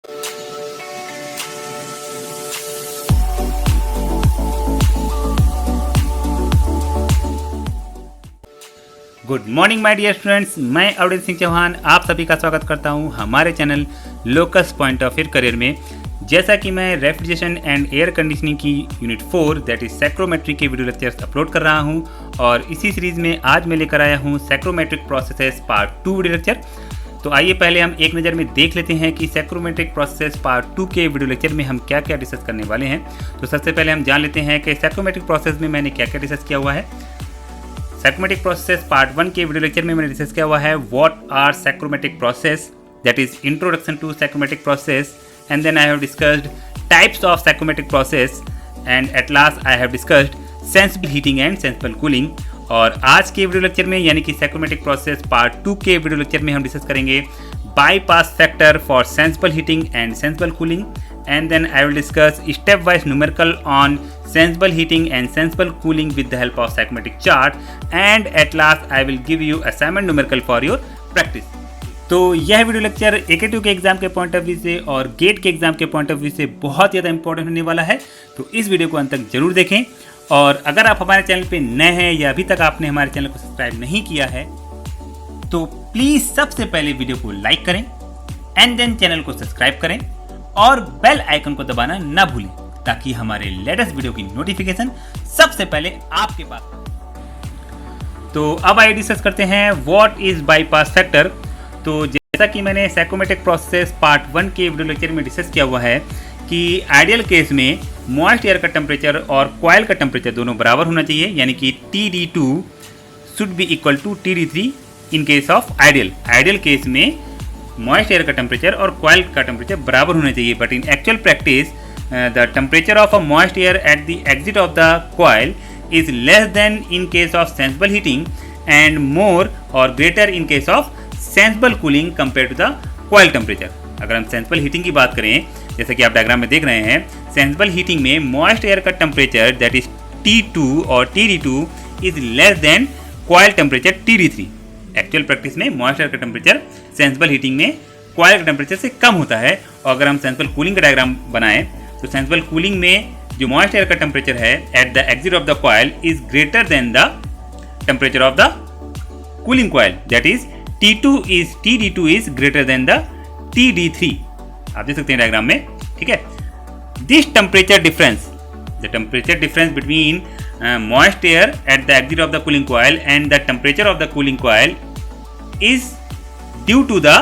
Good morning my dear students, मैं अवधेश सिंह चौहान आप सभी का स्वागत करता हूं हमारे channel locus point of view career में। जैसा कि मैं रेफ्रिजरेशन एंड एयर कंडीशनिंग की यूनिट 4 दैट इज सैक्रोमेट्री के वीडियो लेक्चर्स अपलोड कर रहा हूं और इसी सीरीज में आज मैं लेकर आया हूं सैक्रोमेट्रिक प्रोसेसेस पार्ट 2 वीडियो लेक्चर। तो आइए पहले हम एक नज़र में देख लेते हैं कि सैक्रोमेट्रिक प्रोसेसेस पार्ट 2 के वीडियो लेक्चर में हम क्या क्या डिस्कस करने वाले हैं। तो सबसे पहले हम जान लेते हैं कि सैक्रोमेट्रिक प्रोसेस में मैंने क्या क्या डिस्कस किया हुआ है। सैक्रोमेट्रिक प्रोसेस पार्ट 1 के वीडियो लेक्चर में मैंने डिस्कस किया हुआ है what are psychrometric process, that is introduction to psychrometric process, and then I have discussed types of psychrometric process, and at last I have discussed sensible heating and sensible cooling. और आज के video lecture में यानी कि सैक्रोमेट्रिक process part 2 के video lecture में हम discuss करेंगे bypass factor for sensible heating and sensible cooling, and then I will discuss step-wise numerical on sensible heating and sensible cooling with the help of psychrometric chart, and at last I will give you assignment numerical for your practice. तो यह video lecture AK2 के exam के point of view से और gate के exam के point of view से बहुत ज़्यादा इंपॉर्टेंट होने वाला है, तो इस वीडियो को अंत तक जरूर देखें। और अगर आप हमारे चैनल पे नए हैं या अभी तक आपने हमारे चैनल को सब्सक्राइब नहीं किया है तो प्लीज सबसे पहले वीडियो को लाइक करें एंड देन चैनल को सब्सक्राइब करें और बेल आइकन को दबाना ना भूलें ताकि हमारे लेटेस्ट वीडियो की नोटिफिकेशन सबसे पहले आपके पास हो। तो अब आइए डिस्कस करते हैं व्हाट इज बाईपास फैक्टर। तो जैसा कि मैंने सैक्रोमेट्रिक प्रोसेस पार्ट 1 के वीडियो लेक्चर में डिस्कस किया हुआ है कि आइडियल केस में मॉइस्ट एयर का टेम्परेचर और कॉइल का टेम्परेचर दोनों बराबर होना चाहिए, यानी कि TD2 should be equal to TD3 in case of ideal case में मॉइस्ट एयर का टेम्परेचर और कॉइल का टेम्परेचर बराबर होना चाहिए। But in actual practice the temperature of a moist air at the exit of the coil is less than in case of sensible heating and मोर और greater in case of sensible cooling compare to the coil temperature. अगर हम sensible heating की बात करें, जैसे कि आप diagram में देख रहे हैं, सेंसिबल हीटिंग में मॉइस्ट एयर का टेम्परेचर दैट इज T2 और TD2 is less then coil temperature TD3। Actual practice में मॉइस्ट एयर का टेम्परेचर सेंसिबल हीटिंग में कॉइल का टेम्परेचर से कम होता है। और अगर हम सेंसिबल कूलिंग का डायग्राम बनाएं तो सेंसिबल कूलिंग में जो मॉइस्ट एयर का टेम्परेचर है at the exit of the coil is greater than the temperature of the cooling coil, that is TD2 is greater than the TD3। आप देख सकते हैं डायग्राम में, ठीक है। This temperature difference, the temperature difference between moist air at the exit of the cooling coil and the temperature of the cooling coil is due to the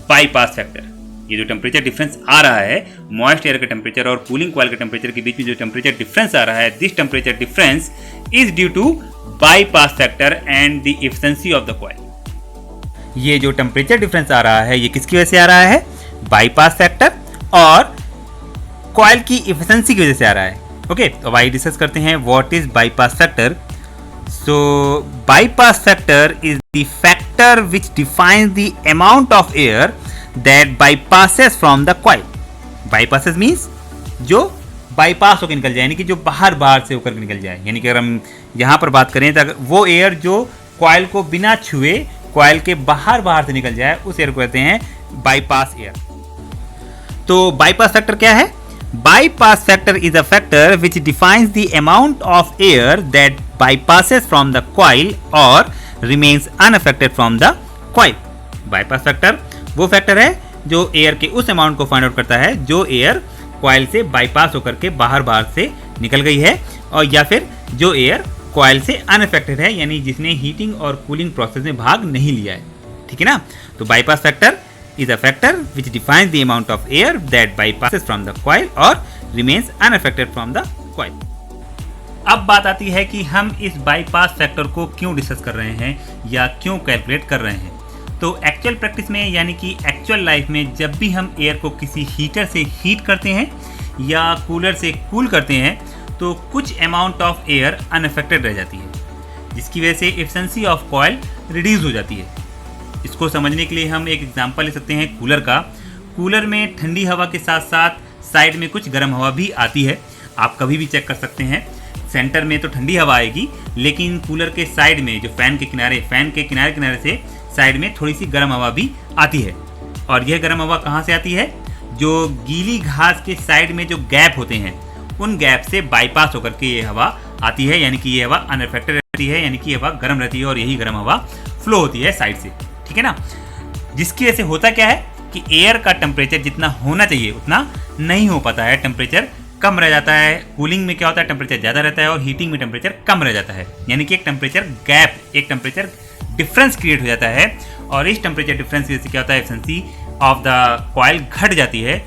bypass factor। ये जो temperature difference आ रहा है moist air का temperature और cooling coil के temperature के बीच में जो टेम्परेचर डिफरेंस आ रहा है, this temperature difference is due to bypass factor and the efficiency of the coil. ये जो टेम्परेचर डिफरेंस आ रहा है ये किसकी वजह से आ रहा है? बाईपास फैक्टर और कॉइल की एफिशिएंसी की वजह से आ रहा है। ओके, तो आइए डिस्कस करते हैं what is bypass factor. So bypass factor is the factor which defines the amount of air that bypasses from the coil. Bypasses means जो बाईपास होकर निकल जाए, यानी कि जो बाहर से होकर निकल जाए। यानी कि अगर हम यहाँ पर बात करें तो वो एयर जो कॉइल को बिना छुए कॉइल के बाहर से निकल जाए उस एयर को कहते हैं बाईपास एयर। तो बाईपास फैक्टर क्या है? Bypass factor is a factor which defines the amount of air that bypasses from the coil or remains unaffected from the coil। Bypass factor वो फैक्टर है जो एयर के उस अमाउंट को find out करता है जो एयर कॉइल से बाईपास होकर के बाहर से निकल गई है, और या फिर जो एयर कॉइल से अनअफेक्टेड है, यानी जिसने हीटिंग और कूलिंग प्रोसेस में भाग नहीं लिया है। ठीक है ना। तो bypass factor is a factor which defines the amount of air that bypasses from the coil or remains unaffected from the coil। अब बात आती है कि हम इस बाईपास फैक्टर को क्यों डिस्कस कर रहे हैं या क्यों कैलकुलेट कर रहे हैं। तो एक्चुअल प्रैक्टिस में यानी कि एक्चुअल लाइफ में जब भी हम एयर को किसी हीटर से हीट करते हैं या कूलर से कूल करते हैं तो कुछ अमाउंट ऑफ एयर अनअफेक्टेड रह जाती है, जिसकी वजह से एफिशिएंसी ऑफ कॉइल रिड्यूस हो जाती है। इसको समझने के लिए हम एक एग्जांपल ले सकते हैं कूलर का। कूलर में ठंडी हवा के साथ साथ साइड में कुछ गर्म हवा भी आती है। आप कभी भी चेक कर सकते हैं, सेंटर में तो ठंडी हवा आएगी लेकिन कूलर के साइड में जो फैन के किनारे से साइड में थोड़ी सी गर्म हवा भी आती है। और यह गर्म हवा कहाँ से आती है? जो गीली घास के साइड में जो गैप होते हैं उन गैप से बाईपास होकर के ये हवा आती है, यानी कि ये हवा अनअफेक्टेड रहती है, यानी कि ये हवा गर्म रहती है और यही गर्म हवा फ्लो होती है साइड से, ठीक है ना। जिसकी वजह से होता क्या है कि एयर का टेम्परेचर जितना होना चाहिए उतना नहीं हो पाता है, टेम्परेचर कम रह जाता है। कूलिंग में क्या होता है, टेम्परेचर ज़्यादा रहता है और हीटिंग में टेम्परेचर कम रह जाता है, यानी कि एक टेम्परेचर गैप, एक टेम्परेचर डिफरेंस क्रिएट हो जाता है। और इस टेम्परेचर डिफरेंस की वजह से क्या होता है, एफिशिएंसी ऑफ द कॉइल घट जाती है,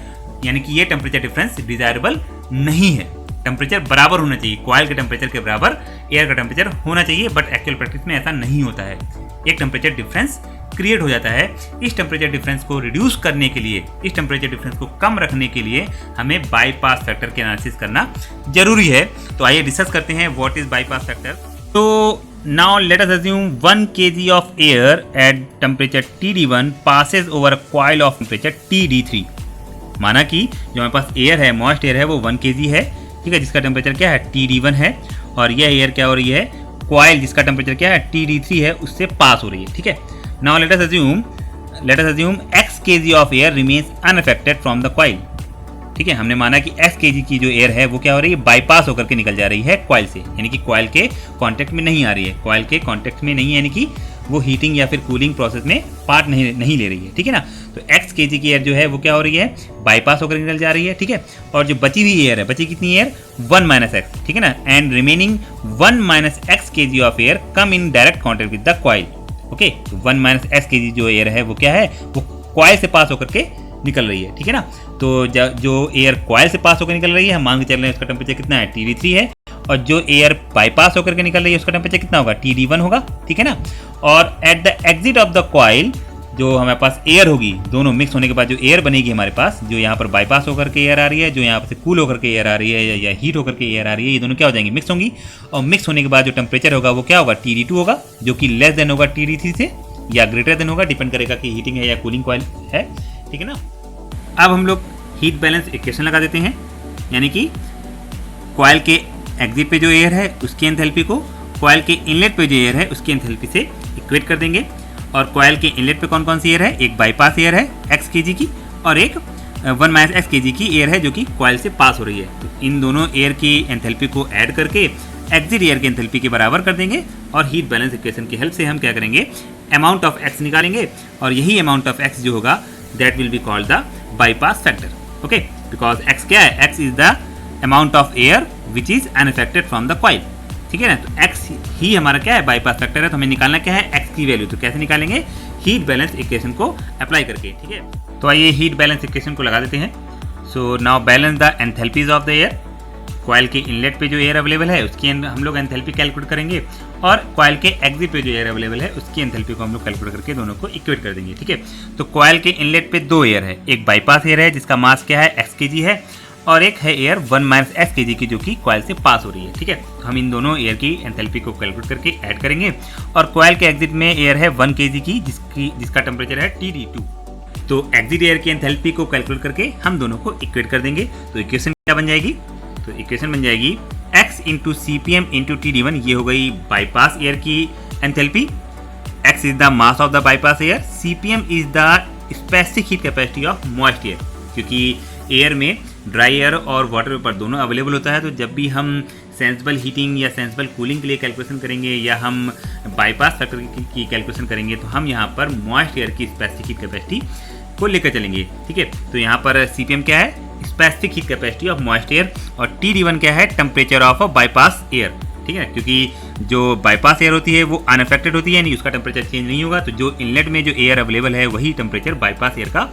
यानी कि ये टेम्परेचर डिफरेंस डिजायरेबल नहीं है। टेम्परेचर बराबर होना चाहिए, कॉइल के टेम्परेचर के बराबर एयर का टेम्परेचर होना चाहिए, बट एक्चुअल प्रैक्टिस में ऐसा नहीं होता है, एक टेम्परेचर डिफरेंस क्रिएट हो जाता है। इस टेम्परेचर डिफरेंस को रिड्यूस करने के लिए, इस टेम्परेचर डिफरेंस को कम रखने के लिए हमें बाईपास फैक्टर के एनालिसिस करना जरूरी है। तो आइए डिस्कस करते हैं व्हाट इज बाईपास फैक्टर। तो now let us assume 1 kg of air at temperature TD1 passes over a coil of temperature TD3। माना कि जो हमारे पास एयर है, मॉइस्ट एयर है, वो 1 kg है, ठीक है, जिसका टेम्परेचर क्या है TD1 है, और यह एयर क्या हो रही है, कॉइल जिसका टेम्परेचर क्या है TD3 है, उससे पास हो रही है, ठीक है। Now let us assume x kg of air remains unaffected from the coil, ठीक है। हमने माना कि x kg की जो एयर है वो क्या हो रही है, बाईपास होकर के निकल जा रही है कॉइल से, यानी कि कॉइल के कांटेक्ट में नहीं आ रही है, कॉइल के कांटेक्ट में नहीं, यानी कि वो हीटिंग या फिर कूलिंग प्रोसेस में पार्ट नहीं ले रही है, ठीक है ना। तो x kg की एयर जो है वो क्या हो रही है, बाईपास होकर निकल जा रही है, ठीक है। और जो बची हुई एयर है, बची कितनी एयर, 1 - x, ठीक है ना, and remaining 1 - x kg of air come in direct contact with the coil, okay. तो 1 - x kg जो एयर है वो क्या है, वो कॉइल से पास होकर के निकल रही है, ठीक है ना। तो जो एयर कॉइल से पास होकर निकल रही है, हम मान के चल रहे हैं उसका टेम्परेचर कितना है, TD3 है, और जो एयर बाईपास होकर के निकल रही है उसका टेम्परेचर कितना होगा, TD1 होगा, ठीक है ना। और eight the exit of the coil जो हमारे पास एयर होगी, दोनों मिक्स होने के बाद जो एयर बनेगी हमारे पास, जो यहाँ पर बाईपास होकर के एयर आ रही है, जो यहाँ से कूल होकर के एयर आ रही है या हीट होकर के एयर आ रही है, ये दोनों क्या हो जाएंगी, मिक्स होंगी। और मिक्स होने के बाद जो टेम्परेचर होगा वो क्या होगा, TD2 होगा, जो कि लेस देन होगा TD3 से या ग्रेटर देन होगा, डिपेंड करेगा कि हीटिंग है या कूलिंग कॉइल है, ठीक है ना। अब हम लोग हीट बैलेंस इक्वेशन लगा देते हैं, यानी कि कॉइल के एग्जिट पे जो एयर है उसकी एंथैल्पी को कॉइल के इनलेट पे जो एयर है उसकी एंथैल्पी से इक्वेट कर देंगे। और कॉइल के इनलेट पे कौन कौन सी एयर है, एक बाईपास एयर है x kg की, और एक 1 - x kg की एयर है जो कि कॉइल से पास हो रही है। तो इन दोनों एयर की एंथैल्पी को ऐड करके एग्जिट एयर की एंथैल्पी के बराबर कर देंगे, और हीट बैलेंस इक्वेशन की हेल्प से हम क्या करेंगे, अमाउंट ऑफ x निकालेंगे, और यही अमाउंट ऑफ x जो होगा that will be called the bypass factor, okay. Because x क्या है, x is the amount of air which is unaffected from the coil, ठीक है ना। तो x ही हमारा क्या है, बाईपास फैक्टर है। तो हमें निकालना क्या है, x की वैल्यू। तो कैसे निकालेंगे, हीट बैलेंस इक्वेशन को अप्लाई करके, ठीक है। तो आइए हीट बैलेंस इक्वेशन को लगा देते हैं। So now balance the enthalpies of the air. Coil के इनलेट पे जो एयर अवेलेबल है उसकी हम लोग एंथैल्पी कैलकुलेट करेंगे, और कॉइल के एग्जिट पे जो एयर अवेलेबल है उसकी एंथैल्पी को हम लोग कैलकुलेट करके दोनों को इक्वेट कर देंगे, ठीक है। तो कॉइल के इनलेट पे 2 एयर है, एक बाईपास एयर है जिसका मास क्या है, x kg है, और एक है एयर 1 - x kg की जो कि कॉइल से पास हो रही है, ठीक है। तो हम इन दोनों एयर की एंथैल्पी को कैलकुलेट करके ऐड करेंगे, और कॉइल के एग्जिट में एयर है 1 kg की जिसका टेम्परेचर है TD2। तो एग्जिट एयर की एंथैल्पी को कैलकुलेट करके हम दोनों को इक्वेट कर देंगे। तो इक्वेशन क्या बन जाएगी, तो इक्वेशन बन जाएगी x × CPM × TD1, ये हो गई बाईपास एयर की enthalpy. x is the mass of the bypass air, CPM is the specific heat capacity of moist air, क्योंकि एयर में ड्राई एयर और वाटर वेपर दोनों अवेलेबल होता है। तो जब भी हम सेंसिबल हीटिंग या सेंसिबल कूलिंग के लिए कैलकुलेशन करेंगे या हम बाईपास फैक्टर की कैलकुलेशन करेंगे, तो हम यहाँ पर मॉइस्ट एयर की स्पेसिफिक हीट कैपेसिटी को लेकर चलेंगे, ठीक है। तो यहाँ पर CPM क्या है, specific heat capacity of moist air, और TD1 क्या है, temperature of a bypass air, ठीक है। क्योंकि जो बाईपास एयर होती है वो अनअफेक्टेड होती है, यानी उसका टेम्परेचर चेंज नहीं होगा। तो जो इनलेट में जो एयर अवेलेबल है वही टेम्परेचर बाईपास एयर का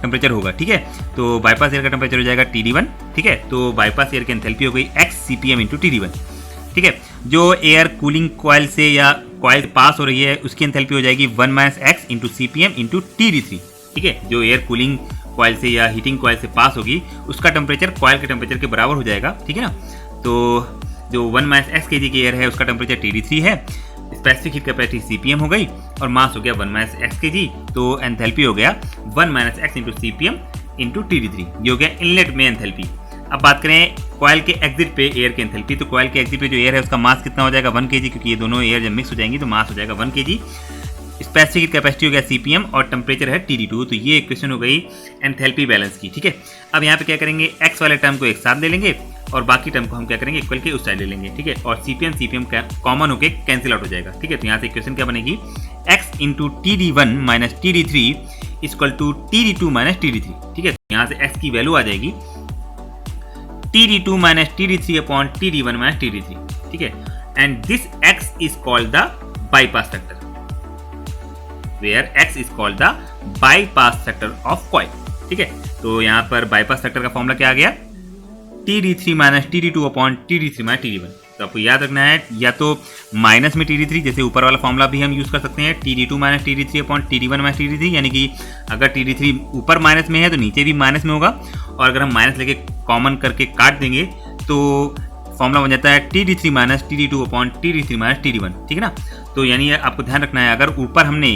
टेम्परेचर होगा, ठीक है। तो बाईपास एयर का टेम्परेचर हो जाएगा TD1, ठीक है। तो बाईपास एयर की एंथैल्पी हो गई x CPM × TD1, ठीक है। जो एयर कूलिंग कॉइल से या कॉइल पास हो रही है उसकी एंथैल्पी हो जाएगी 1 - x × CPM × TD3, ठीक है। जो एयर कूलिंग कॉइल से या हीटिंग कॉइल से पास होगी उसका टेम्परेचर कॉइल के टेम्परेचर के बराबर हो जाएगा, ठीक है ना। तो जो 1 - x kg की एयर है उसका टेम्परेचर TD3 है, स्पेसिफिक हीट कैपेसिटी CPM हो गई, और मास हो गया 1 - x kg, तो एंथैल्पी हो गया 1 - x × CPM × TD3, ये हो गया इनलेट में एंथैल्पी। अब बात करें कॉइल के एग्जिट पे एयर की एंथैल्पी, तो कॉइल के एग्जिट पे जो एयर है उसका मास कितना हो जाएगा, 1 kg, क्योंकि ये दोनों एयर जब मिक्स हो जाएंगी तो मास हो जाएगा 1 kg। स्पेसिफिक कैपेसिटी हो गया CPM और टेम्परेचर है TD2। तो ये इक्वेशन हो गई एंथैल्पी बैलेंस की, ठीक है। अब यहाँ पे क्या करेंगे, x वाले टर्म को एक साथ ले लेंगे और बाकी टर्म को हम क्या करेंगे, इक्वल के उस साइड ले लेंगे, ठीक है। और CPM कॉमन होके कैंसिल आउट हो जाएगा, ठीक है। तो यहाँ से इक्वेशन क्या बनेगी, x into TD1 minus TD3 equal to TD2 minus TD3, ठीक है। तो यहाँ से x की वैल्यू आ जाएगी TD2 minus TD3 upon TD1 minus TD3, ठीक है। And this x is called the bypass factor, where x is called the bypass factor of coil, ठीक है। तो यहाँ पर बाईपास फैक्टर का फॉर्मूला क्या आ गया, TD3 minus TD2 upon TD3 minus TD1। तो आपको याद रखना है, या तो माइनस में TD3, जैसे ऊपर वाला फॉर्मूला भी हम यूज कर सकते हैं, TD2 minus TD3 upon TD1 minus TD3, यानी कि अगर TD3 ऊपर माइनस में है तो नीचे भी माइनस में होगा, और अगर हम माइनस लेके कॉमन करके काट देंगे तो फॉर्मूला बन जाता है TD3 minus TD2 upon TD3 minus TD1, ठीक है ना। तो यानी आपको ध्यान रखना है, अगर ऊपर हमने,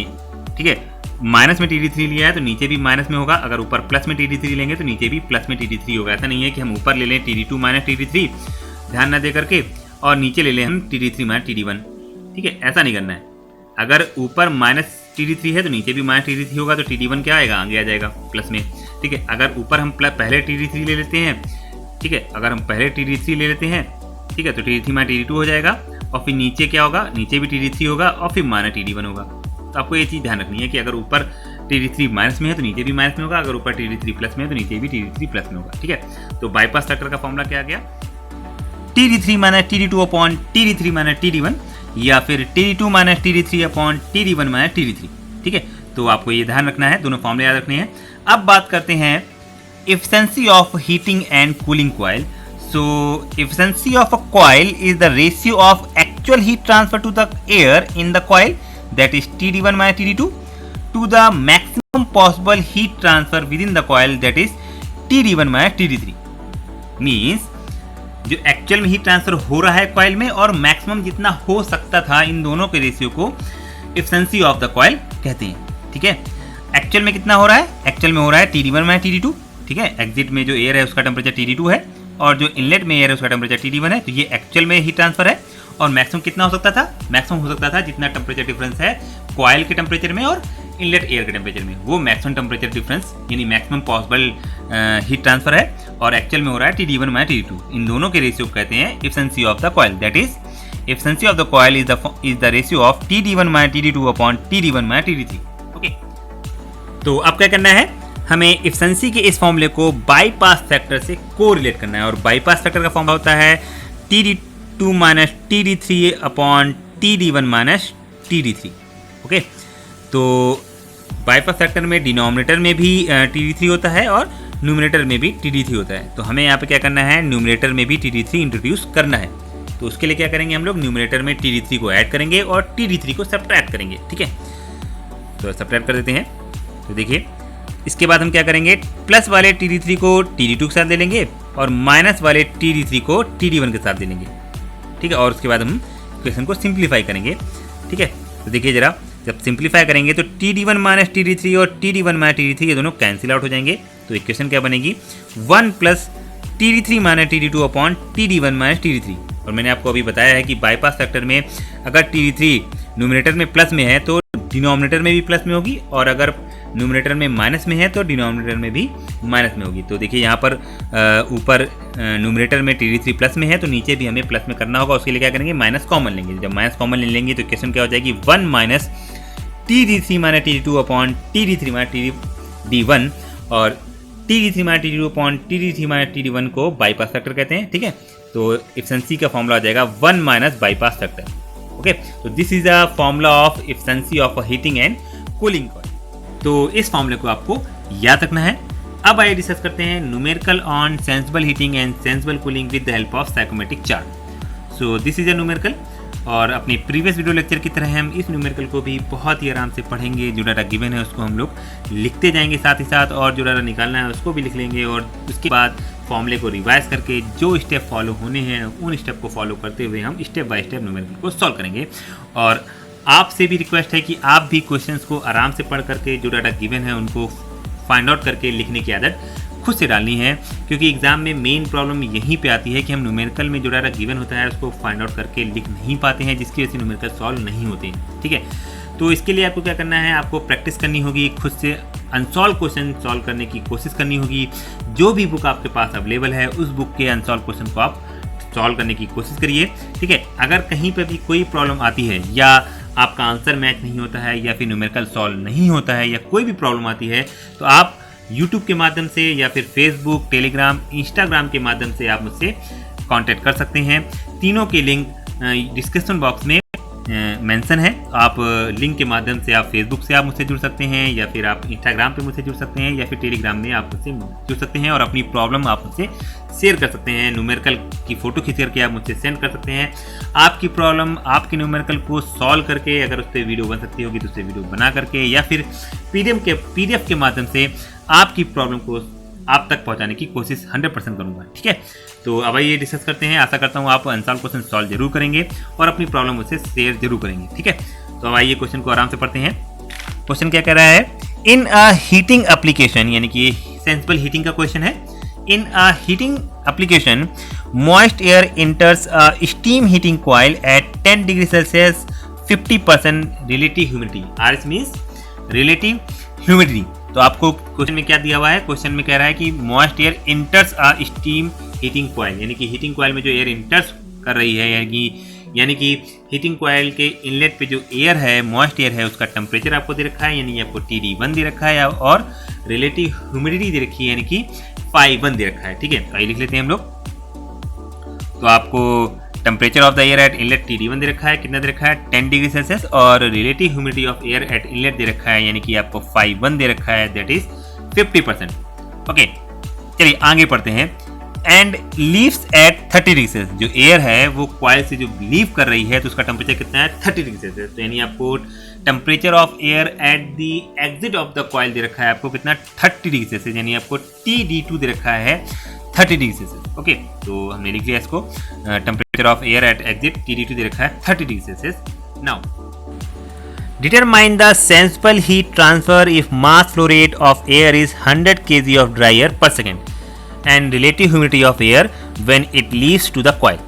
ठीक है, माइनस में TD3 लिया है तो नीचे भी माइनस में होगा, अगर ऊपर प्लस में TD3 लेंगे तो नीचे भी प्लस में TD3 होगा। ऐसा नहीं है कि हम ऊपर ले लें TD2 माइनस TD3 ध्यान ना दे करके और नीचे ले लें हम TD3 माइनस TD1, ठीक है। ऐसा नहीं करना है, अगर ऊपर माइनस TD3 है तो नीचे भी माइनस TD3 होगा, तो TD1 क्या आएगा, आगे आ जाएगा प्लस में, ठीक है। अगर ऊपर हम पहले TD3 ले लेते हैं, ठीक है, अगर हम पहले TD3 ले लेते हैं, ठीक है, तो TD3 माइनस TD2 हो जाएगा, और फिर नीचे क्या होगा, नीचे भी TD3 होगा और फिर माइनस TD1 होगा। तो आपको ये चीज़ ध्यान रखनी है कि अगर ऊपर TD3 माइनस में है तो नीचे भी माइनस में होगा, अगर ऊपर TD3 प्लस में है तो नीचे भी TD3 प्लस में होगा, ठीक है। तो बाईपास फैक्टर का फॉर्मूला क्या आ गया, TD3 minus TD2 upon TD3 minus TD1, या फिर TD2 minus TD3 upon TD1 minus TD3, ठीक है। तो आपको ये ध्यान रखना है, दोनों फॉर्मूले याद रखने हैं। अब बात करते हैं efficiency of heating and cooling coil. So efficiency of a coil is the ratio of actual heat transfer to the air in the coil, that is TD1 minus TD2, to the maximum possible heat transfer within the coil, that is TD1 minus TD3। Means जो actual में heat transfer हो रहा है coil में और maximum जितना हो सकता था, इन दोनों के रेशियो को एफिशिएंसी ऑफ द कॉइल कहते हैं, ठीक है। एक्चुअल में कितना हो रहा है, एक्चुअल में हो रहा है TD1 माइनस TD2, ठीक है। एग्जिट में जो एयर है उसका टेम्परेचर TD2 है और जो इनलेट में एयर है उसका टेम्परेचर TD1 है। तो ये एक्चुअल में हीट ट्रांसफर है, और मैक्सिमम कितना हो सकता था, मैक्सिमम हो सकता था जितना टेम्परेचर डिफरेंस है कॉइल के टेम्परेचर में और इनलेट एयर के टेम्परेचर में, वो मैक्सिमम टेम्परेचर डिफरेंस यानी मैक्सिमम पॉसिबल हीट ट्रांसफर है, और एक्चुअल में हो रहा है TD1 माइनस TD2। इन दोनों के रेशियो को कहते हैं efficiency of the coil, that is efficiency of the coil is the ratio of TD1 minus TD2 upon TD1 minus TD3, okay. तो अब क्या करना है, हमें एफिशिएंसी के इस फॉर्मूले को बाईपास फैक्टर से कोरिलेट करना है, और बाईपास फैक्टर का फॉर्मूला होता है TD2 minus TD3 upon TD1 minus TD3, okay. तो बाईपास फैक्टर में डिनोमिनेटर में भी TD3 होता है और न्यूमरेटर में भी TD3 होता है। तो हमें यहाँ पे क्या करना है, न्यूमरेटर में भी TD3 इंट्रोड्यूस करना है। तो उसके लिए क्या करेंगे, हम लोग न्यूमरेटर में TD3 को ऐड करेंगे और TD3 को सब्ट्रैक्ट करेंगे, ठीक है। तो सब्ट्रैक्ट कर देते हैं। तो देखिए इसके बाद हम क्या करेंगे, प्लस वाले TD3 को TD2 के साथ ले लेंगे और माइनस वाले TD3 को TD1 के साथ ले लेंगे, ठीक है। और उसके बाद हम इक्वेशन को सिंप्लीफाई करेंगे, ठीक है। तो देखिए जरा, जब सिंप्लीफाई करेंगे तो TD1 माइनस TD3 और TD1 माइनस TD3 ये दोनों कैंसिल आउट हो जाएंगे। तो इक्वेशन क्या बनेगी, 1 plus TD3 minus TD2 upon TD1 minus TD3। और मैंने आपको अभी बताया है कि बाईपास फैक्टर में अगर TD3 न्यूमरेटर में प्लस में है तो डिनोमिनेटर में भी प्लस में होगी, और अगर न्यूमरेटर में माइनस में है तो डिनोमिनेटर में भी माइनस में होगी। तो देखिए यहाँ पर ऊपर न्यूमरेटर में TD3 प्लस में है तो नीचे भी हमें प्लस में करना होगा। उसके लिए क्या करेंगे, माइनस कॉमन लेंगे। जब माइनस कॉमन ले लेंगे तो इक्वेशन क्या हो जाएगी, 1 minus TD3 minus TD2 upon TD3 minus TD1, और TD3 minus TD2 upon TD3 minus TD1 को बाईपास फैक्टर कहते हैं, ठीक है। तो एफिशिएंसी का फॉर्मूला आ जाएगा 1 माइनस बाईपास फैक्टर, ओके। तो this is a formula of efficiency of heating and cooling coil. तो इस फॉर्मूले को आपको याद रखना है। अब आइए डिस्कस करते हैं numerical on sensible heating and sensible cooling with the help of psychrometric chart. So this is a numerical, और अपने प्रीवियस वीडियो लेक्चर की तरह हम इस न्यूमेरिकल को भी बहुत ही आराम से पढ़ेंगे। जो डाटा गिवन है उसको हम लोग लिखते जाएंगे साथ ही साथ, और जो डाटा निकालना है उसको भी लिख लेंगे, और उसके बाद फॉर्मूले को रिवाइज करके जो स्टेप फॉलो होने हैं उन स्टेप को फॉलो करते हुए हम स्टेप बाय स्टेप न्यूमेरिकल को सॉल्व करेंगे। और आपसे भी रिक्वेस्ट है कि आप भी क्वेश्चंस को आराम से पढ़ करके जो डाटा गिवन है उनको फाइंड आउट करके लिखने की आदत खुद से डालनी है, क्योंकि एग्जाम में मेन प्रॉब्लम यहीं पे आती है कि हम न्यूमेरिकल में जो डाटा गिवन होता है उसको फाइंड आउट करके लिख नहीं पाते हैं, जिसकी वजह से न्यूमेरिकल सॉल्व नहीं होते हैं, ठीक है। तो इसके लिए आपको क्या करना है, आपको प्रैक्टिस करनी होगी, खुद से अनसॉल्व क्वेश्चन सॉल्व करने की कोशिश करनी होगी। जो भी बुक आपके पास अवेलेबल है उस बुक के अनसॉल्व क्वेश्चन को आप सॉल्व करने की कोशिश करिए, ठीक है। अगर कहीं पर भी कोई प्रॉब्लम आती है या आपका आंसर मैच नहीं होता है या फिर न्यूमेरिकल सॉल्व नहीं होता है या कोई भी प्रॉब्लम आती है तो आप YouTube के माध्यम से या फिर फेसबुक, टेलीग्राम, इंस्टाग्राम के माध्यम से आप मुझसे कांटेक्ट कर सकते हैं। तीनों के लिंक डिस्क्रिप्शन बॉक्स में मेंशन है। आप लिंक के माध्यम से आप फेसबुक से आप मुझसे जुड़ सकते हैं या फिर आप इंस्टाग्राम पे मुझसे जुड़ सकते हैं या फिर टेलीग्राम में आप मुझसे जुड़ सकते हैं और अपनी प्रॉब्लम आप मुझसे शेयर कर सकते हैं। न्यूमेरिकल की फ़ोटो खींच करके आप मुझसे सेंड कर सकते हैं। आपकी प्रॉब्लम, आपके न्यूमेरिकल को सॉल्व करके अगर उस पर वीडियो बन सकती होगी तो उस पर वीडियो बना करके या फिर PDF के माध्यम से आपकी प्रॉब्लम को आप तक पहुंचाने की कोशिश 100% करूंगा, ठीक है। तो अब आइए डिस्कस करते हैं। आशा करता हूं आप अनसॉल्व क्वेश्चन सॉल्व जरूर करेंगे और अपनी प्रॉब्लम मुझसे शेयर जरूर करेंगे, ठीक है। तो अब आइए क्वेश्चन को आराम से पढ़ते हैं। क्वेश्चन क्या कह रहा है, इन अ हीटिंग एप्लीकेशन, यानी कि सेंसिबल हीटिंग का क्वेश्चन है। In a heating application moist air enters a steam heating coil at 10 degree Celsius 50% relative humidity. RS means relative humidity. तो आपको क्वेश्चन में क्या दिया हुआ है, क्वेश्चन में कह रहा है कि moist air enters a steam heating coil, यानी कि हीटिंग कॉइल में जो एयर इंटर्स कर रही है, यानी कि हीटिंग कॉइल के इनलेट पे जो एयर है, मॉइस्ट एयर है, उसका टेम्परेचर आपको दे रखा है, यानी आपको TD1 दे रखा है और रिलेटिव ह्यूमिडिटी दे रखी है, यानी कि phi1 दे रखा है, ठीक है। तो ये लिख लेते हैं हम लोग। तो आपको temperature of the air at inlet TD1 दे रखा है, कितना दे रखा है 10 डिग्री सेल्सियस, और relative humidity of air at inlet दे रखा है, यानी कि आपको phi1 दे रखा है, दैट इज 50%। ओके, चलिए आगे पढ़ते हैं। And leaves eight 30 degree Celsius, जो एयर है वो कॉइल से जो लीव कर रही है तो उसका टेम्परेचर कितना है 30 डिग्री सेल्सियस। तो यानी आपको temperature of air at the exit of the coil दे रखा है आपको कितना 30 डिग्री सेल्सियस, यानी आपको TD2 दे रखा है 30 डिग्री सेल्सियस। ओके, तो हमने लिख लिया इसको। Temperature of air at exit TD2 दे रखा है 30 degree Celsius. Now determine the sensible heat transfer if mass flow rate of air is 100 kg of dry air per second and relative humidity of air when it leaves to the coil।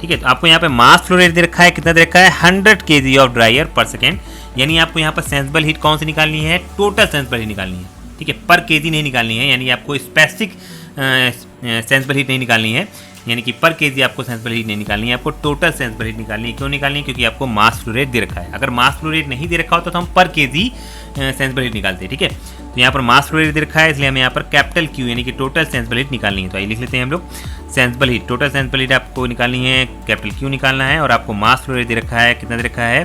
ठीक है, तो आपको यहाँ पे मास flow rate दे रखा है, कितना दे रखा है 100 kg of dry air per second, यानी आपको यहाँ पर सेंसिबल हीट कौन सी निकालनी है, टोटल सेंसिबल हीट निकालनी है, ठीक है, पर केजी नहीं निकालनी है, यानी आपको स्पेसिफिक सेंसिबल हीट नहीं निकालनी है, यानी कि पर केजी आपको सेंसिबल हीट नहीं निकालनी है, आपको टोटल सेंसिबल हीट निकालनी है। क्यों निकालनी है, क्योंकि आपको मास फ्लो रेट दे रखा है। अगर मास फ्लो रेट नहीं दे रखा होता तो हम पर केजी सेंसिबल हीट निकालते हैं, ठीक है। तो यहाँ पर मास फ्लो रेट दे रखा है, इसलिए हमें यहाँ पर कैपिटल Q यानी कि टोटल सेंसिबल हीट निकालनी है। तो आइए लिख लेते हैं हम लोग, sensible heat, total sensible heat आपको निकालनी है, कैपिटल Q निकालना है, और आपको मास फ्लो रेट दे रखा है, कितना दे रखा है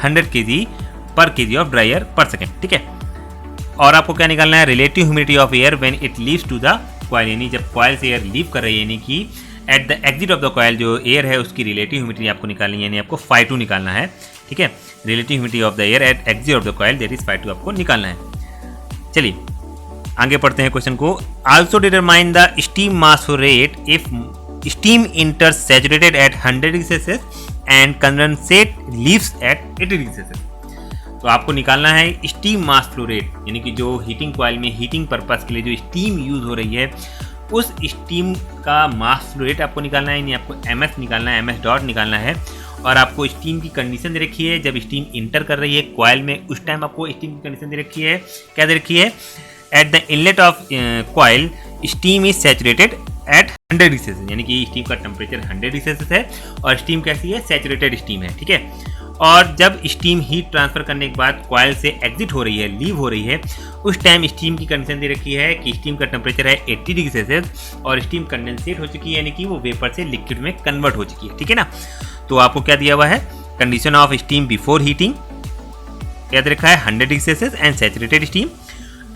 100 kg per kg of dry air per second, ठीक है। और आपको क्या निकालना है, relative humidity of air when it leaves to the coil, यानी जब कॉइल से एयर लीव कर रही है, यानी कि eight the exit of the coil जो एयर है उसकी रिलेटिव ह्यूमिडिटी आपको निकालनी है, यानी आपको phi2 निकालना है, ठीक है। Relative humidity of the air at exit of the coil that is phi2 आपको निकालना है। चलिए आगे पढ़ते हैं क्वेश्चन को। Also determine the steam mass flow rate if steam enters saturated at 100 degree Celsius and condensate leaves at 80 degree Celsius. तो आपको निकालना है स्टीम मास फ्लो रेट, यानी कि जो हीटिंग कॉइल में हीटिंग पर्पस के लिए जो स्टीम यूज हो रही है उस स्टीम का मास फ्लो रेट आपको निकालना है, यानी आपको MS निकालना है, MS डॉट निकालना है। और आपको स्टीम की कंडीशन दे रखी है, जब स्टीम इंटर कर रही है कॉइल में उस टाइम आपको स्टीम की कंडीशन दे रखी है, क्या दे रखी है, at the inlet of coil steam is saturated at 100 degree Celsius, यानी कि स्टीम का टेम्परेचर 100 डिग्री सेल्सियस है और स्टीम कैसी है, सैचुरेटेड स्टीम है, ठीक है। और जब स्टीम हीट ट्रांसफर करने के बाद कॉइल से एग्जिट हो रही है, लीव हो रही है, उस टाइम स्टीम की कंडीशन दे रखी है कि स्टीम का टेम्परेचर है 80 डिग्री सेल्सियस और स्टीम कंडेंसेट हो चुकी है, यानी कि वो वेपर से लिक्विड में कन्वर्ट हो चुकी है, ठीक है ना। तो आपको क्या दिया हुआ है, condition of steam before heating क्या दे रखा है 100 degree Celsius and saturated steam,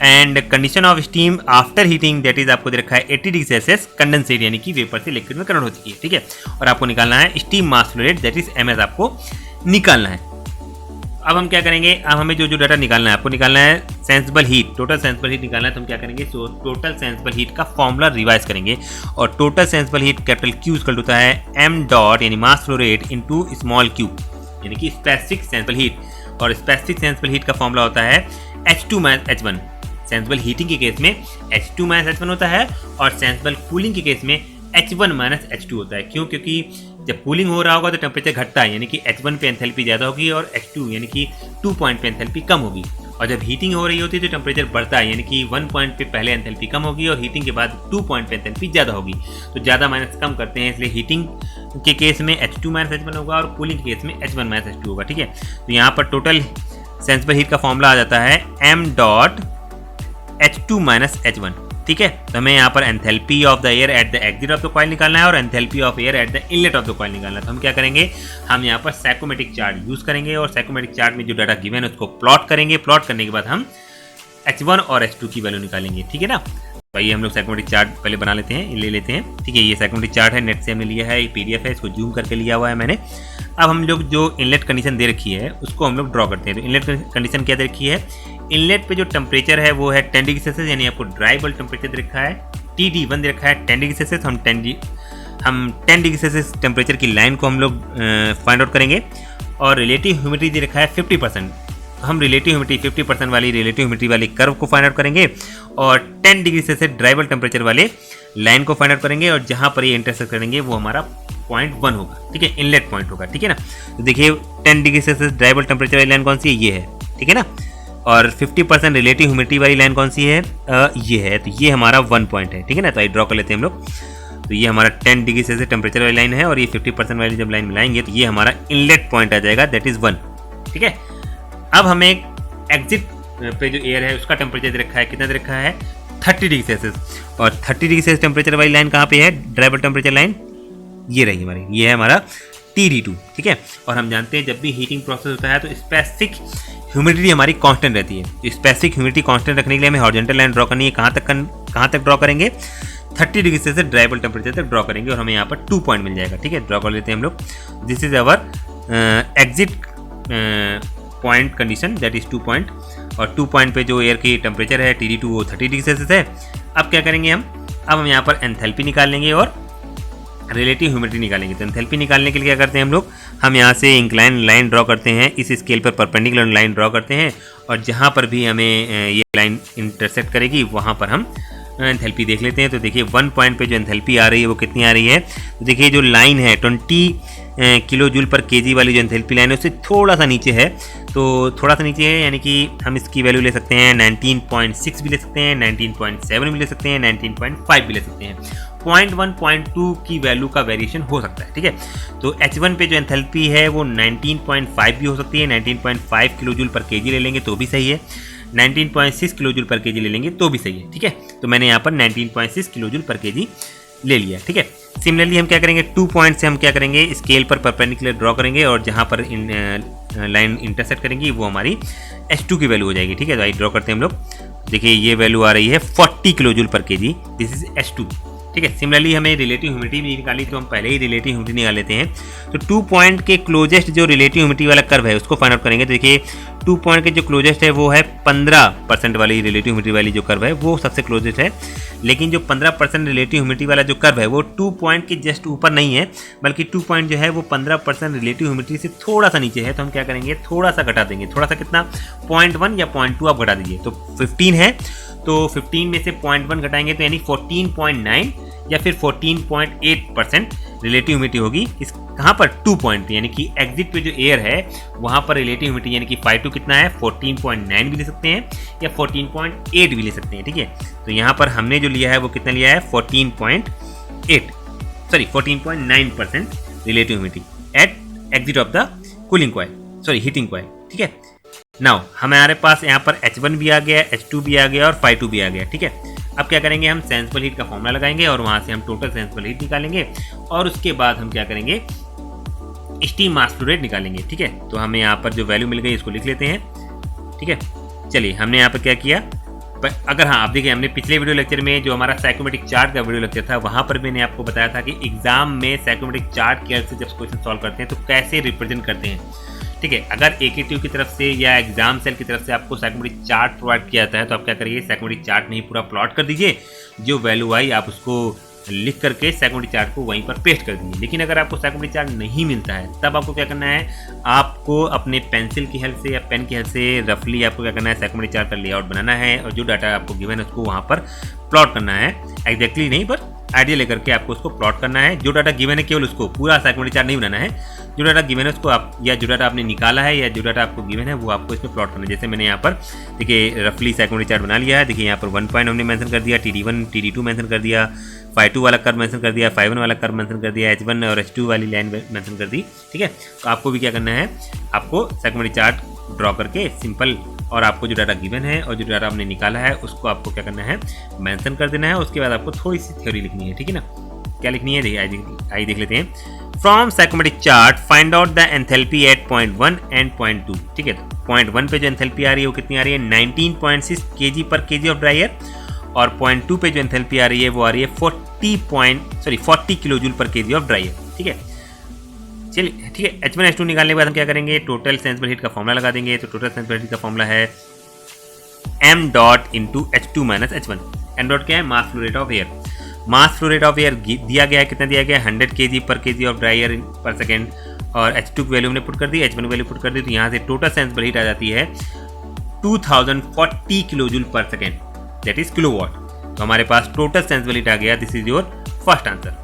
and condition of steam after heating that is आपको दे रखा है 80 डिग्री सेल्सियस कंडेंसेट, यानी कि वेपर से लिक्विड में कन्वर्ट हो चुकी है, ठीक है। और आपको निकालना है steam mass flow rate that is MS आपको निकालना है। अब हम क्या करेंगे, अब हमें जो डाटा निकालना है, आपको निकालना है sensible heat, total sensible heat निकालना है। तो हम क्या करेंगे, सो टोटल सेंसिबल हीट का फॉर्मूला रिवाइज करेंगे, और total sensible heat capital Q equal होता है m डॉट यानी मास flow rate into small q, यानी कि स्पेसिफिक सेंसिबल हीट, और स्पेसिफिक सेंसिबल हीट का फॉर्मूला होता है H2 - H1। सेंसिबल हीटिंग के केस में H2 - H1 होता है और सेंसिबल कूलिंग के केस में H1 - H2 होता है। क्यों, क्योंकि जब कूलिंग हो रहा होगा तो टेम्परेचर घटता है, यानी कि H1 पे एंथैल्पी ज़्यादा होगी और H2 यानी कि 2 पॉइंट पे एंथैल्पी कम होगी। और जब हीटिंग हो रही होती है तो टेम्परेचर बढ़ता है, यानी कि 1 पॉइंट पे पहले एंथैल्पी कम होगी और हीटिंग के बाद 2 पॉइंट पे एंथैल्पी ज़्यादा होगी। तो ज़्यादा माइनस कम करते हैं, इसलिए हीटिंग के केस में H2 - H1 होगा और कूलिंग के केस में H1 - H2 होगा। ठीक है, तो यहाँ पर टोटल सेंसिबल हीट का फॉर्मूला आ जाता है m डॉट H2 - H1। ठीक है, तो हमें यहाँ पर enthalpy of the air at the exit of the coil निकालना है और enthalpy of air at the inlet of the coil निकालना है। तो हम क्या करेंगे, हम यहाँ पर साइकोमेट्रिक चार्ट यूज़ करेंगे और साइकोमेट्रिक चार्ट में जो डाटा गिवन है उसको प्लॉट करेंगे। प्लॉट करने के बाद हम H1 और H2 की वैल्यू निकालेंगे। ठीक है ना, तो आइए हम लोग साइकोमेट्रिक चार्ट पहले बना लेते हैं, ले लेते हैं। ठीक है, ये साइकोमेट्रिक चार्ट है, नेट से हमने लिया है, ये PDF है, इसको जूम करके लिया हुआ है मैंने। अब हम लोग जो इनलेट कंडीशन दे रखी है उसको हम लोग ड्रॉ करते हैं। तो इनलेट कंडीशन क्या दे रखी है, इनलेट पे जो टेम्परेचर है वो है 10 डिग्री सेल्सियस, यानी आपको ड्राई बल्ब टेम्परेचर दे रखा है TD1 दे रखा है 10 डिग्री सेल्सियस। हम 10 डिग्री सेल्सियस टेम्परेचर की लाइन को हम लोग फाइंड आउट करेंगे और रिलेटिव ह्यूमिडिटी दे रखा है 50%। तो हम रिलेटिव ह्यूमिडिटी 50% वाली रिलेटिव ह्यूमिडिटी वाली कर्व को फाइंड आउट करेंगे और 10 degree Celsius dry bulb temperature वाले लाइन को फाइंड आउट करेंगे और जहाँ पर ये इंटरसेक्ट करेंगे वो हमारा पॉइंट 1 होगा। ठीक है, इनलेट पॉइंट होगा। ठीक है ना, तो देखिए 10 degree Celsius dry bulb temperature वाली लाइन कौन सी है, ये है। ठीक है ना, और 50% रिलेटिव ह्यूमिडिटी वाली लाइन कौन सी है, ये है। तो ये हमारा 1 पॉइंट है। ठीक है ना, तो आई ड्रॉ कर लेते हैं हम लोग। तो ये हमारा 10 डिग्री सेल्सियस टेम्परेचर वाली लाइन है और ये 50% वाली जब लाइन मिलाएंगे तो ये हमारा इनलेट पॉइंट आ जाएगा, दैट इज 1। ठीक है, अब हमें एग्जिट पे जो एयर है उसका टेम्परेचर दे रखा है, कितना दे रखा है 30 डिग्री सेल्सियस। और 30 डिग्री सेल्सियस टेम्परेचर वाली लाइन कहाँ पे है, ड्राई बल्ब टेम्परेचर लाइन ये रही हमारी, ये है हमारा TD2। ठीक है, और हम जानते हैं जब भी हीटिंग प्रोसेस होता है तो स्पेसिफिक ह्यूमिडिटी हमारी कांस्टेंट रहती है। स्पेसिफिक ह्यूमिडिटी कांस्टेंट रखने के लिए हमें हॉरिजॉन्टल लाइन ड्रॉ करनी है। कहाँ तक ड्रॉ करेंगे, 30 degree Celsius dry bulb temperature तक ड्रॉ करेंगे और हमें यहाँ पर 2 पॉइंट मिल जाएगा। ठीक है, ड्रॉ कर लेते हैं हम लोग। This is our exit point condition, that is 2 point. और 2 पॉइंट पे जो एयर की टेम्परेचर है TD2 वो 30 डिग्री सेल्सियस है। अब क्या करेंगे अब हम यहाँ पर एंथैल्पी निकाल लेंगे और रिलेटिव ह्यूमिडिटी निकालेंगे। तो एंथैल्पी निकालने के लिए क्या करते हैं हम यहाँ से इंक्लाइन लाइन ड्रॉ करते हैं, इस स्केल पर परपेंडिकुलर लाइन ड्रॉ करते हैं और जहाँ पर भी हमें ये लाइन इंटरसेक्ट करेगी वहाँ पर हम एंथैल्पी देख लेते हैं। तो देखिए 1 पॉइंट पे जो एंथैल्पी आ रही है वो कितनी आ रही है, तो देखिए जो लाइन है 20 किलो जूल पर केजी वाली जो एंथैल्पी लाइन है उससे थोड़ा सा नीचे है। तो थोड़ा सा नीचे है, यानी कि हम इसकी वैल्यू ले सकते हैं 19.6 भी ले सकते हैं, 19.7 भी ले सकते हैं, 19.5 भी ले सकते हैं। 0.1 0.2 की वैल्यू का वेरिएशन हो सकता है। ठीक है, तो H1 पे जो एंथैल्पी है वो 19.5 भी हो सकती है, 19.5 किलो जूल पर केजी ले लेंगे तो भी सही है, 19.6 किलो जूल पर केजी ले लेंगे तो भी सही है। ठीक है, तो मैंने यहाँ पर 19.6 किलो जूल पर केजी ले लिया। ठीक है, सिमिलरली हम क्या करेंगे, 2 पॉइंट से हम क्या करेंगे, स्केल पर परपेंडिकुलर ड्रॉ करेंगे और जहाँ पर लाइन इंटरसेक्ट करेंगी वो हमारी H2 की वैल्यू हो जाएगी। ठीक है, तो आई ड्रॉ करते हैं हम लोग। देखिए ये वैल्यू आ रही है 40 किलो जूल पर केजी, दिस इज H2। ठीक है, सिमिलरली हमें रिलेटिव ह्यूमिडिटी भी निकाली तो हम पहले ही रिलेटिव ह्यूमिडिटी निकाल लेते हैं। तो 2 पॉइंट के क्लोजेस्ट जो रिलेटिव ह्यूमिडिटी वाला कर्व है उसको फाइंड आउट करेंगे। तो देखिए 2 पॉइंट के जो क्लोजेस्ट है वो है 15% वाली रिलेटिव ह्यूमिडिटी वाली जो कर्व है वो सबसे क्लोजेस्ट है, लेकिन जो 15% रिलेटिव ह्यूमिडिटी वाला जो कर्व है वो 2 पॉइंट के जस्ट ऊपर नहीं है, बल्कि 2 पॉइंट जो है वो 15% रिलेटिव ह्यूमिडिटी से थोड़ा सा नीचे है। तो हम क्या करेंगे, थोड़ा सा घटा देंगे, थोड़ा सा कितना, 0.1 या 0.2 आप घटा दीजिए। तो 15 है तो 15 में से 0.1 घटाएंगे तो यानी 14.9 या फिर 14.8% रिलेटिव ह्यूमिडिटी होगी। इस कहाँ पर, 2 पॉइंट पे, यानी कि एग्जिट पे जो एयर है वहाँ पर रिलेटिव ह्यूमिडिटी यानी कि ϕ2 कितना है, 14.9 भी ले सकते हैं या 14.8 भी ले सकते हैं। ठीक है, तो यहाँ पर हमने जो लिया है वो कितना लिया है, 14.9% relative humidity at exit of the cooling coil, heating coil. ठीक है, नाउ हमारे पास यहाँ पर H1 भी आ गया, H2 भी आ गया और ϕ2 भी आ गया। ठीक है, अब क्या करेंगे, हम सेंसिबल हीट का फॉर्मूला लगाएंगे और वहाँ से हम टोटल सेंसिबल हीट निकालेंगे और उसके बाद हम क्या करेंगे, स्टीम मास फ्लो रेट निकालेंगे। ठीक है, तो हमें यहाँ पर जो वैल्यू मिल गई इसको लिख लेते हैं। ठीक है, चलिए हमने यहाँ पर क्या किया, अगर हाँ आप देखिए हमने पिछले वीडियो लेक्चर में जो हमारा साइकोमेट्रिक चार्ट का वीडियो लेक्चर था वहाँ पर मैंने आपको बताया था कि एग्जाम में साइकोमेट्रिक चार्ट के हेल्प से जब क्वेश्चन सॉल्व करते हैं तो कैसे रिप्रेजेंट करते हैं। ठीक है, अगर AKTU की तरफ से या एग्जाम सेल की तरफ से आपको साइकोमेट्रिक चार्ट प्रोवाइड किया जाता है तो आप क्या करिए, साइकोमेट्रिक चार्ट में ही पूरा प्लॉट कर दीजिए, जो वैल्यू आई आप उसको लिख करके साइकोमेट्रिक चार्ट को वहीं पर पेस्ट कर दीजिए। लेकिन अगर आपको साइकोमेट्रिक चार्ट नहीं मिलता है तब आपको क्या करना है, आपको अपने पेंसिल की हेल्प से या पेन की हेल्प से रफली आपको क्या करना है, साइकोमेट्रिक चार्ट का लेआउट बनाना है और जो डाटा आपको गिवन है उसको वहाँ पर प्लॉट करना है। एग्जैक्टली नहीं पर आइडिया लेकर के आपको उसको प्लॉट करना है। जो डाटा गिवन है केवल उसको, पूरा साइकोमेट्रिक चार्ट नहीं बनाना है। जो डाटा गिवन है उसको आप, या जो डाटा आपने निकाला है या जो डाटा आपको गिवन है वो आपको इसमें प्लॉट करना है। जैसे मैंने यहाँ पर देखिए रफली साइकोमेट्रिक चार्ट बना लिया है। देखिए यहाँ पर 1 पॉइंट हमने मेंशन कर दिया, TD1 TD2 मेंशन कर दिया, phi2 वाला कर्व मेंशन कर दिया, phi1 वाला कर्व मेंशन कर दिया, H1 और H2 वाली लाइन मेंशन कर दी। ठीक है, तो आपको भी क्या करना है, आपको साइकोमेट्रिक चार्ट ड्रॉ करके सिंपल, और आपको जो डाटा गिवन है और जो डाटा आपने निकाला है उसको आपको क्या करना है, मेंशन कर देना है। उसके बाद आपको थोड़ी सी थ्योरी लिखनी है। ठीक है ना, क्या लिखनी है, देखिए आइए देख लेते हैं। From psychometric chart find out the enthalpy at point 1 and point 2। ठीक है, तो पॉइंट 1 पे जो एंथैल्पी आ रही है वो कितनी आ रही है, 19.6 kg/kg ऑफ ड्राई एयर, और पॉइंट 2 पे जो एंथैल्पी आ रही है वो आ रही है 40 kJ/kg ऑफ ड्राई एयर। ठीक है, चलिए ठीक है। H1 H2 निकालने के बाद हम क्या करेंगे, टोटल सेंसिबल हीट का फॉर्मूला लगा देंगे। तो टोटल सेंसिबल हीट का फॉर्मूला है m dot into H2 minus H1। m dot क्या है, मास flow rate of air. Mass flow rate of air दिया गया है, कितना दिया गया है, 100 kg/kg of dry air per second, और H2 की वैल्यू हमने पुट कर दी, H1 की वैल्यू पुट कर दी। तो यहाँ से टोटल सेंसिबल हीट आ जाती है 2040 kJ/s, दैट इज किलोवाट। तो हमारे पास टोटल सेंसिबल हीट आ गया। This is your first answer.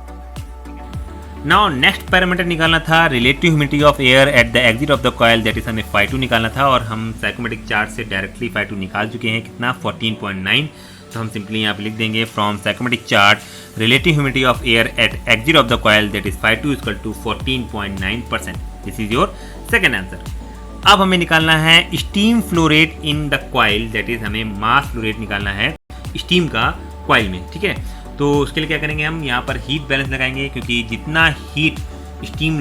Now next parameter निकालना था relative humidity of air at the exit of the coil, that is हमें phi2 निकालना था, और हम साइकोमेट्रिक चार्ट से डायरेक्टली phi2 निकाल चुके हैं। कितना, 14.9। तो हम सिंपली यहाँ पे लिख देंगे from psychometric chart relative humidity of air at exit of the coil, that is phi2 equal to 14.9%। This is your second answer. अब हमें निकालना है steam flow rate in the coil, that is हमें mass flow rate निकालना है steam का coil में। ठीक है, तो उसके लिए क्या करेंगे, हम यहाँ पर हीट बैलेंस लगाएंगे, क्योंकि जितना हीट स्टीम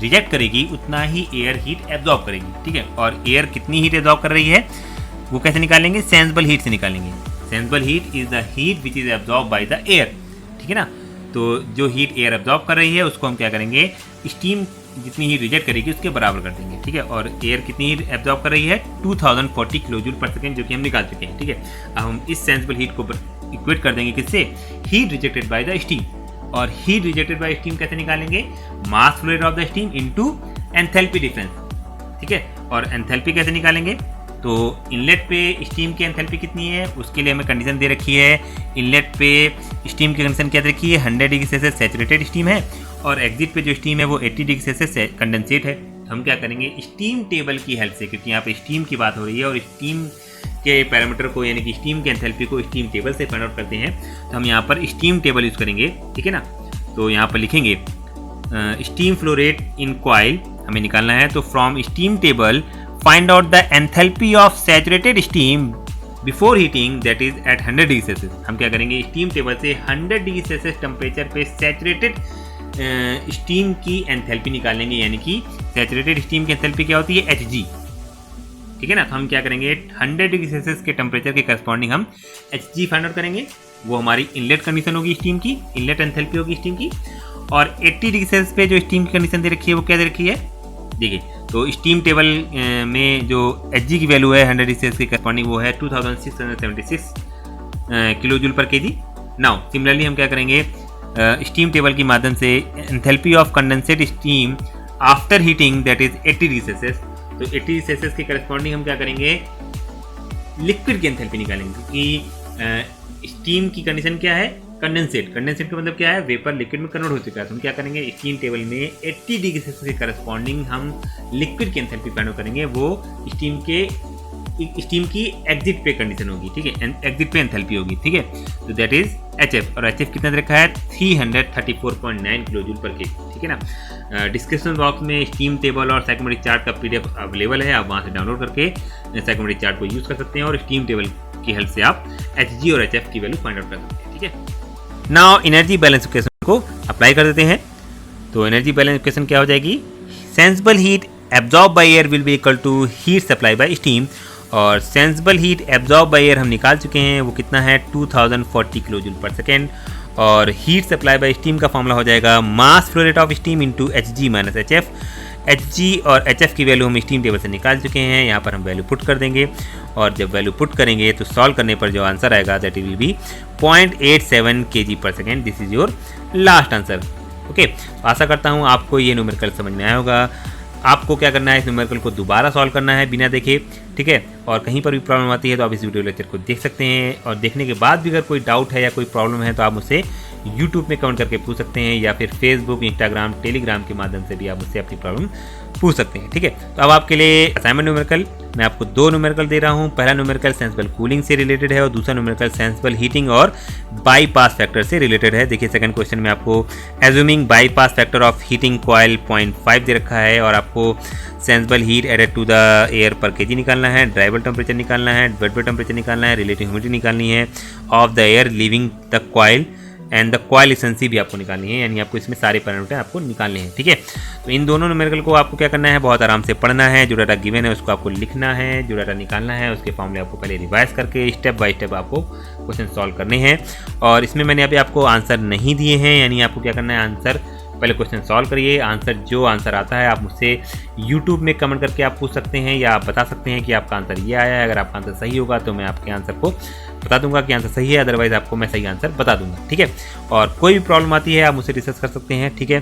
रिजेक्ट करेगी उतना ही एयर हीट एब्जॉर्ब करेगी। ठीक है, और एयर कितनी हीट एब्जॉर्ब कर रही है वो कैसे निकालेंगे, सेंसिबल हीट से निकालेंगे। Sensible heat is the heat which is absorb by the air. ठीक है ना, तो जो हीट एयर एब्जॉर्ब कर रही है उसको हम क्या करेंगे, स्टीम जितनी हीट रिजेक्ट करेगी उसके बराबर कर देंगे। ठीक है, और एयर कितनी हीट एब्जॉर्ब कर रही है, 2040 kJ/s, जो कि हम निकाल चुके हैं। ठीक है, अब हम इस सेंसिबल हीट को इक्वेट कर देंगे किससे, heat rejected by the steam. और हीट रिजेक्टेड बाय स्टीम कैसे निकालेंगे, मास flow rate of the steam into enthalpy difference. ठीक है, और एंथैल्पी कैसे निकालेंगे, तो इनलेट पे स्टीम की एंथैल्पी कितनी है उसके लिए हमें कंडीशन दे रखी है। इनलेट पे स्टीम की कंडीशन क्या दे रखी है, 100 डिग्री सेल्सियस सैचुरेटेड स्टीम है, और एग्जिट पे जो स्टीम है वो 80 डिग्री सेल्सियस कंडेंसेट है। हम क्या करेंगे, स्टीम टेबल की हेल्प से, क्योंकि यहाँ पे स्टीम की बात हो रही है और स्टीम के पैरामीटर को यानी कि स्टीम के एंथैल्पी को स्टीम टेबल से फाइंड आउट करते हैं, तो हम यहाँ पर स्टीम टेबल यूज़ करेंगे। ठीक है ना, तो यहाँ पर लिखेंगे steam flow rate in coil हमें निकालना है। तो from steam table find out the enthalpy of saturated steam before heating, that is at 100 degree Celsius. हम क्या करेंगे, स्टीम टेबल से 100 डिग्री सेल्सियस टेम्परेचर पे सैचुरेटेड स्टीम की एंथैल्पी निकालेंगे, यानी कि सैचुरेटेड स्टीम की एंथैल्पी क्या होती है, Hg। ठीक है ना, तो हम क्या करेंगे, 100 डिग्री सेल्सियस के टेम्परेचर के करस्पॉन्डिंग हम Hg फाइंड आउट करेंगे। वो हमारी इनलेट कंडीशन होगी स्टीम की, इनलेट एंथैल्पी होगी स्टीम की। और 80 डिग्री सेल्सियस पे जो स्टीम की कंडीशन दे रखी है वो क्या दे रखी है, देखिए, तो स्टीम टेबल में जो Hg की वैल्यू है 100 डिग्री सेल्सियस के करस्पॉन्डिंग वो है 2676 kJ/kg। नाउ सिमिलरली हम क्या करेंगे, स्टीम टेबल के माध्यम से enthalpy of condensate steam after heating, that is 80 degree Celsius. तो 80 डिग्री सेल्सियस के करस्पॉन्डिंग हम क्या करेंगे, लिक्विड की एंथैल्पी निकालेंगे, क्योंकि स्टीम की कंडीशन क्या है, कंडेंसेट। कंडेंसेट का मतलब क्या है, वेपर लिक्विड में कन्वर्ट हो चुका है। तो हम क्या करेंगे, स्टीम टेबल में 80 डिग्री सेल्सियस के करस्पॉन्डिंग हम लिक्विड की एंथैल्पी फाइंड आउट करेंगे। वो स्टीम की एग्जिट पे कंडीशन होगी। ठीक है, एग्जिट पे एंथैल्पी होगी। ठीक है, तो दैट इज HF, और HF कितना रखा है, 334.9 kJ/kg। ठीक है ना, डिस्क्रिप्शन बॉक्स में स्टीम टेबल और साइकोमेट्रिक चार्ट का PDF अवेलेबल है, आप वहाँ से डाउनलोड करके साइकोमेट्रिक चार्ट को यूज़ कर सकते हैं, और स्टीम टेबल की हेल्प से आप Hg और HF की वैल्यू फाइंड आउट कर सकते हैं। ठीक है, नाउ एनर्जी बैलेंस इक्वेशन को अप्लाई कर देते हैं। तो एनर्जी बैलेंस इक्वेशन क्या हो जाएगी, sensible heat absorb by air will be equal to heat supply by steam, और sensible heat absorb by air हम निकाल चुके हैं, वो कितना है 2040 kJ/s, और हीट सप्लाई बाय स्टीम का फॉर्मूला हो जाएगा मास flow rate of steam into Hg minus HF। Hg और HF की वैल्यू हम स्टीम टेबल से निकाल चुके हैं, यहाँ पर हम वैल्यू पुट कर देंगे, और जब वैल्यू पुट करेंगे तो सॉल्व करने पर जो आंसर आएगा that will be 0.87 kg/s। This is your last answer. Okay, आशा करता हूँ आपको ये न्यूमेरिकल समझ में आया होगा। आपको क्या करना है, इस न्यूमेरिकल को दोबारा सॉल्व करना है बिना देखे। ठीक है, और कहीं पर भी प्रॉब्लम आती है तो आप इस वीडियो लेक्चर को देख सकते हैं, और देखने के बाद भी अगर कोई डाउट है या कोई प्रॉब्लम है तो आप मुझसे यूट्यूब में कमेंट करके पूछ सकते हैं, या फिर फेसबुक, इंस्टाग्राम, टेलीग्राम के माध्यम से भी आप मुझसे अपनी प्रॉब्लम पूछ सकते हैं। ठीक है, तो अब आपके लिए असाइनमेंट न्यूमेरिकल मैं आपको 2 न्यूमेरिकल दे रहा हूँ। पहला न्यूमेरिकल सेंसिबल कूलिंग से रिलेटेड है और दूसरा न्यूमेरिकल सेंसिबल हीटिंग और बाईपास फैक्टर से रिलेटेड है। देखिए सेकंड क्वेश्चन में आपको assuming bypass factor of heating coil 0.5 दे रखा है और आपको sensible heat added to the air per kg निकालना है, ड्राइबल टेम्परेचर निकालना है, वेट टेम्परेचर निकालना है, रिलेटिव ह्यूमिडिटी निकालनी है of the air living the coil and the coil efficiency भी आपको निकालनी है, यानी आपको इसमें सारे पैरामीटर आपको निकालने हैं। ठीक है, तो इन दोनों न्यूमेरिकल को आपको क्या करना है, बहुत आराम से पढ़ना है। जो डाटा गिवन है उसको आपको लिखना है, जो डाटा निकालना है उसके फॉर्मूले आपको पहले रिवाइज करके स्टेप बाय स्टेप आपको क्वेश्चन सॉल्व करने हैं। और इसमें मैंने अभी आपको आंसर नहीं दिए हैं, यानी आपको क्या करना है, आंसर पहले क्वेश्चन सॉल्व करिए। जो आंसर आता है आप मुझसे यूट्यूब में कमेंट करके आप पूछ सकते हैं, या आप बता सकते हैं कि आपका आंसर ये आया है। अगर आपका आंसर सही होगा तो मैं आपके आंसर को बता दूंगा कि आंसर सही है, अदरवाइज आपको मैं सही आंसर बता दूंगा। ठीक है, और कोई भी प्रॉब्लम आती है आप मुझसे डिस्कस कर सकते हैं। ठीक है,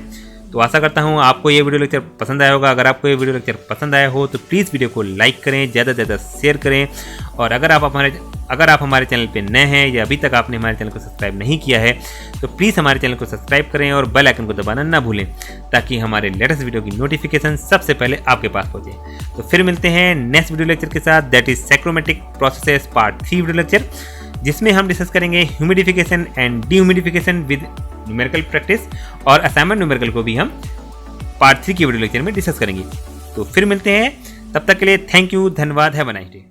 तो आशा करता हूँ आपको ये वीडियो लेक्चर पसंद आया होगा। अगर आपको ये वीडियो लेक्चर पसंद आया हो तो प्लीज़ वीडियो को लाइक करें, ज़्यादा से ज़्यादा शेयर करें। और अगर आप हमारे चैनल पे नए हैं या अभी तक आपने हमारे चैनल को सब्सक्राइब नहीं किया है तो प्लीज़ हमारे चैनल को सब्सक्राइब करें और बेल आइकन को दबाना ना भूलें, ताकि हमारे लेटेस्ट वीडियो की नोटिफिकेशन सबसे पहले आपके पास पहुँचे। तो फिर मिलते हैं नेक्स्ट वीडियो लेक्चर के साथ, that is psychrometric processes part 3 video lecture, जिसमें हम डिस्कस करेंगे humidification and dehumidification with numerical practice, और असाइनमेंट न्यूमेरिकल को भी हम पार्ट 3 की वीडियो लेक्चर में डिस्कस करेंगे। तो फिर मिलते हैं, तब तक के लिए थैंक यू, धन्यवाद, हैव अ नाइस डे।